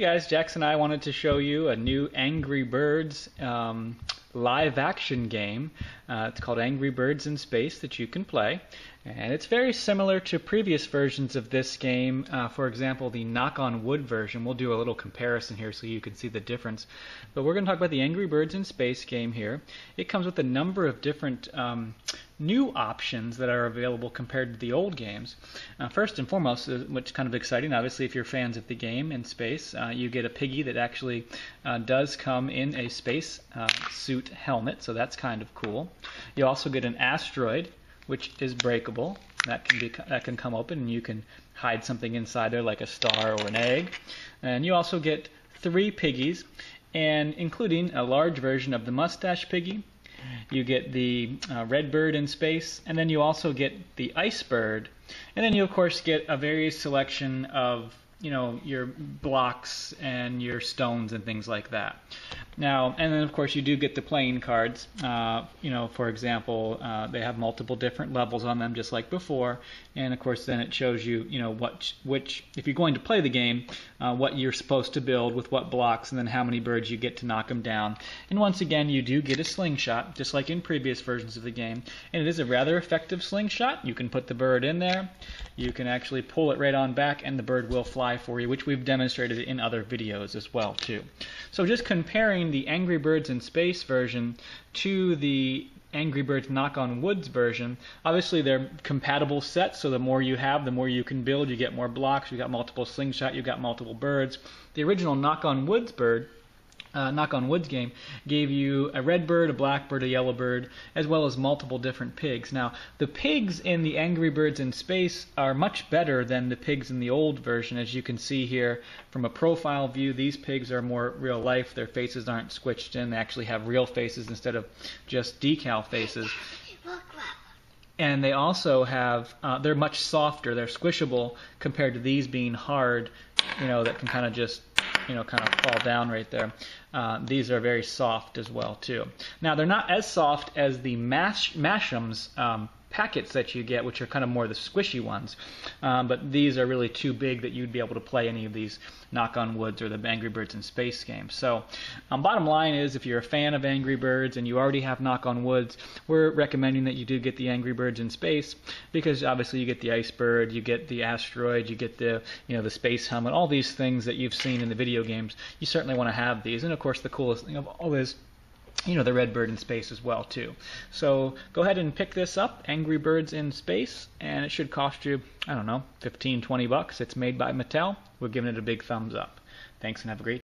guys, Jackson and I wanted to show you a new Angry Birds live action game. It's called Angry Birds in Space that you can play. And it's very similar to previous versions of this game. For example, the Knock on Wood version. We'll do a little comparison here so you can see the difference. But we're going to talk about the Angry Birds in Space game here. It comes with a number of different new options that are available compared to the old games. First and foremost, which is kind of exciting, obviously if you're fans of the game in space, you get a piggy that actually does come in a space suit helmet, so that's kind of cool. You also get an asteroid, which is breakable. That can come open and you can hide something inside there like a star or an egg. And you also get 3 piggies, and including a large version of the mustache piggy. You get the red bird in space, and then you also get the ice bird, and then you of course get a various selection of your blocks and your stones and things like that. Now, and then of course you do get the playing cards. For example, they have multiple different levels on them just like before, and of course then it shows you which if you're going to play the game, what you're supposed to build with what blocks, and then how many birds you get to knock them down. And once again, you do get a slingshot just like in previous versions of the game, and it is a rather effective slingshot. You can put the bird in there, you can actually pull it right on back, and the bird will fly for you, which we've demonstrated in other videos as well too. So just comparing the Angry Birds in Space version to the Angry Birds Knock on Woods version, obviously they're compatible sets, so the more you have, the more you can build. You get more blocks, you got multiple slingshot, you got multiple birds. The original Knock on Woods game gave you a red bird, a black bird, a yellow bird, as well as multiple different pigs. Now, the pigs in the Angry Birds in Space are much better than the pigs in the old version. As you can see here from a profile view, these pigs are more real life. Their faces aren't squished in. They actually have real faces instead of just decal faces. And they also have, they're much softer. They're squishable compared to these being hard, that can kind of just kind of fall down right there. These are very soft as well too. Now they're not as soft as the Mash'ems packets that you get, which are kind of more the squishy ones, but these are really too big that you'd be able to play any of these Knock on Woods or the Angry Birds in Space games. So bottom line is, if you're a fan of Angry Birds and you already have Knock on Woods, we're recommending that you do get the Angry Birds in Space, because obviously you get the ice bird, you get the asteroid, you get the the space helmet, all these things that you've seen in the video games. You certainly want to have these, and of course the coolest thing of all is the red bird in space as well too. So go ahead and pick this up, Angry Birds in Space, and it should cost you, I don't know, $15-20 bucks. It's made by Mattel. We're giving it a big thumbs up. Thanks and have a great day.